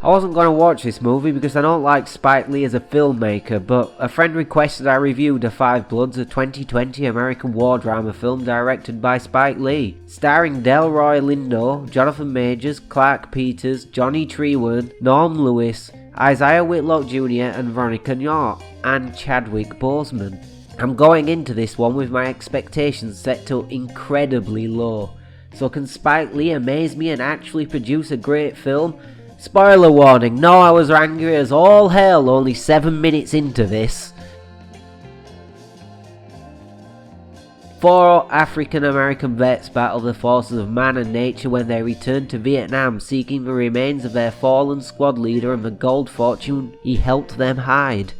I wasn't going to watch this movie because I don't like Spike Lee as a filmmaker, but a friend requested I review The Five Bloods, a 2020 American war drama film directed by Spike Lee, starring Delroy Lindo, Jonathan Majors, Clarke Peters, Johnny Treewood, Norm Lewis, Isiah Whitlock Jr. and Veronica and Chadwick Boseman. I'm going into this one with my expectations set to incredibly low. So can Spike Lee amaze me and actually produce a great film? Spoiler warning, no, I was angry as all hell only 7 minutes into this. 4 African American vets battle the forces of man and nature when they return to Vietnam, seeking the remains of their fallen squad leader and the gold fortune he helped them hide.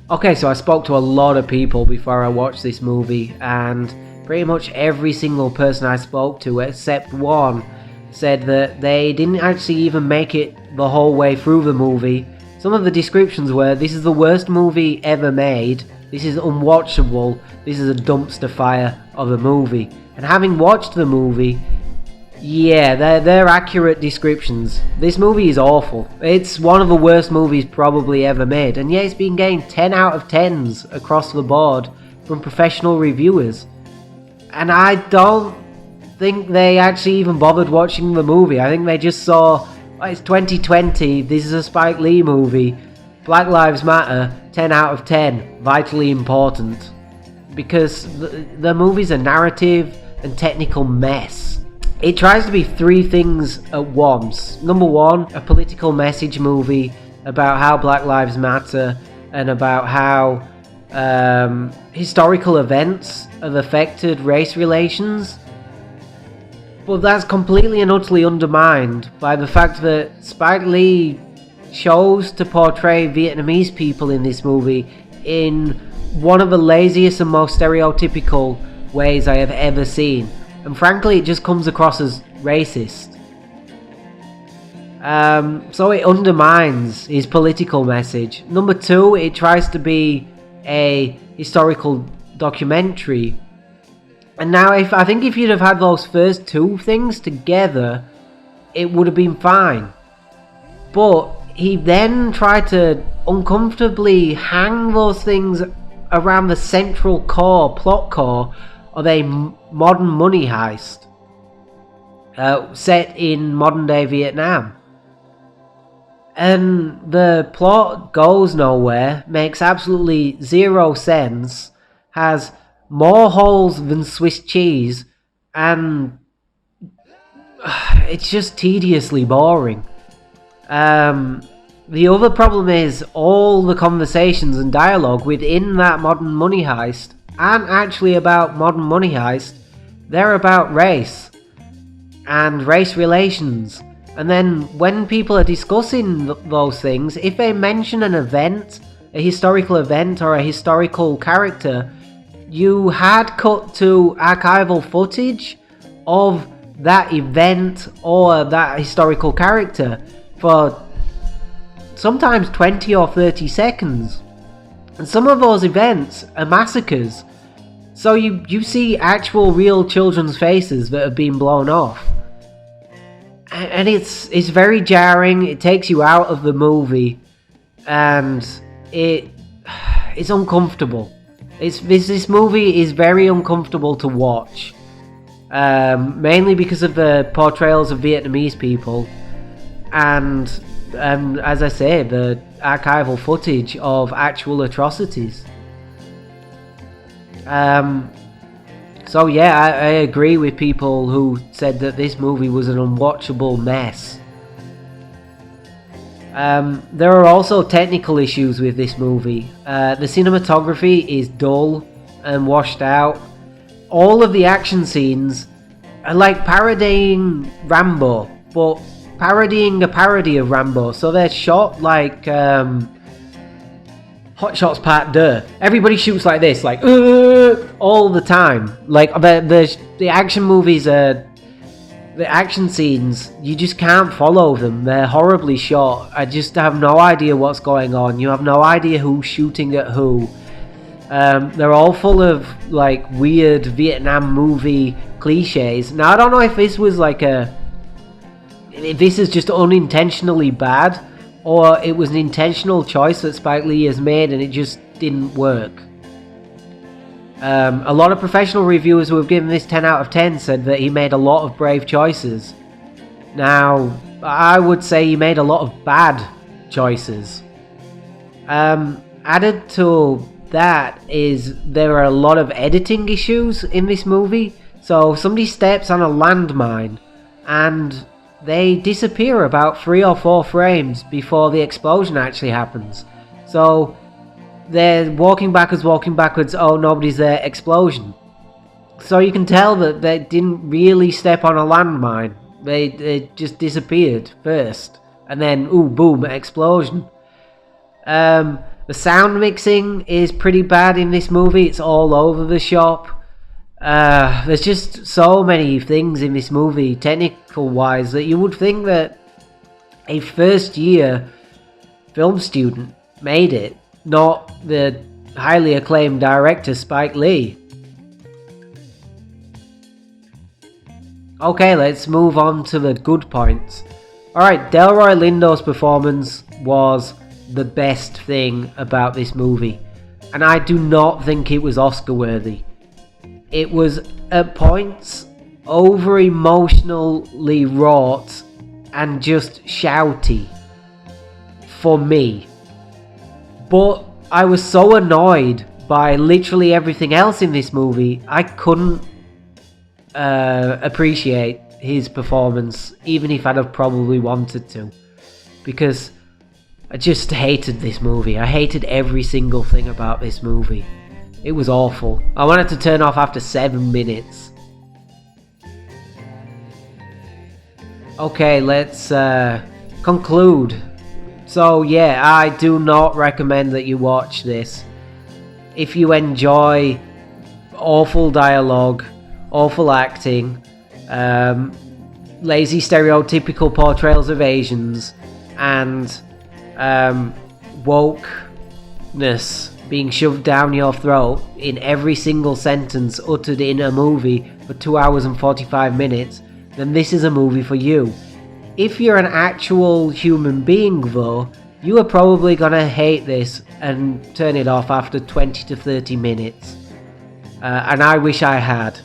Okay, so I spoke to a lot of people before I watched this movie, and pretty much every single person I spoke to, except one, said that they didn't actually even make it the whole way through the movie. Some of the descriptions were, this is the worst movie ever made, this is unwatchable, this is a dumpster fire of a movie. And having watched the movie, yeah, they're accurate descriptions. This movie is awful. It's one of the worst movies probably ever made, and yet it's been getting 10 out of 10s across the board from professional reviewers. And I don't think they actually even bothered watching the movie. I think they just saw, oh, it's 2020, this is a Spike Lee movie, Black Lives Matter, 10 out of 10, vitally important. Because the movie's a narrative and technical mess. It tries to be 3 things at once. Number 1, a political message movie about how Black Lives Matter and about how historical events have affected race relations. But that's completely and utterly undermined by the fact that Spike Lee chose to portray Vietnamese people in this movie in one of the laziest and most stereotypical ways I have ever seen. And frankly, it just comes across as racist. So it undermines his political message. Number 2, it tries to be a historical documentary. And now I think if you'd have had those first 2 things together, it would have been fine. But he then tried to uncomfortably hang those things around the central plot core of a modern money heist set in modern day Vietnam. And the plot goes nowhere, makes absolutely 0 sense, has more holes than Swiss cheese, and it's just tediously boring. The other problem is all the conversations and dialogue within that modern money heist aren't actually about modern money heist, they're about race and race relations. And then when people are discussing those things, if they mention an event, a historical event or a historical character, you had cut to archival footage of that event or that historical character for sometimes 20 or 30 seconds. And some of those events are massacres. So you see actual real children's faces that have been blown off. And it's very jarring, it takes you out of the movie, and it's uncomfortable. This movie is very uncomfortable to watch. Mainly because of the portrayals of Vietnamese people, and as I say, the archival footage of actual atrocities. So yeah, I agree with people who said that this movie was an unwatchable mess. There are also technical issues with this movie. The cinematography is dull and washed out. All of the action scenes are like parodying Rambo, but parodying a parody of Rambo. So they're shot like Hot Shots Part 2. Everybody shoots like this, like all the time. Like the action movies are, the action scenes, you just can't follow them. They're horribly shot. I just have no idea what's going on. You have no idea who's shooting at who. They're all full of like weird Vietnam movie cliches. Now I don't know if this was like a this is just unintentionally bad, or it was an intentional choice that Spike Lee has made and it just didn't work. A lot of professional reviewers who have given this 10 out of 10 said that he made a lot of brave choices. Now, I would say he made a lot of bad choices. Added to that is there are a lot of editing issues in this movie. So somebody steps on a landmine and they disappear about 3 or 4 frames before the explosion actually happens. So they're walking backwards, oh, nobody's there, explosion. So you can tell that they didn't really step on a landmine. They just disappeared first. And then, ooh, boom, explosion. The sound mixing is pretty bad in this movie. It's all over the shop. There's just so many things in this movie, technical-wise, that you would think that a first-year film student made it, not the highly acclaimed director Spike Lee. Okay, let's move on to the good points. Alright, Delroy Lindo's performance was the best thing about this movie, and I do not think it was Oscar worthy. It was at points over emotionally wrought and just shouty for me. But I was so annoyed by literally everything else in this movie, I couldn't appreciate his performance, even if I'd have probably wanted to. Because I just hated this movie. I hated every single thing about this movie. It was awful. I wanted to turn off after 7 minutes. Okay, let's conclude. So yeah, I do not recommend that you watch this. If you enjoy awful dialogue, awful acting, lazy stereotypical portrayals of Asians, and wokeness being shoved down your throat in every single sentence uttered in a movie for 2 hours and 45 minutes, then this is a movie for you. If you're an actual human being though, you are probably gonna hate this and turn it off after 20 to 30 minutes. And I wish I had,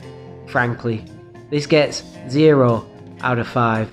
frankly. This gets 0 out of 5.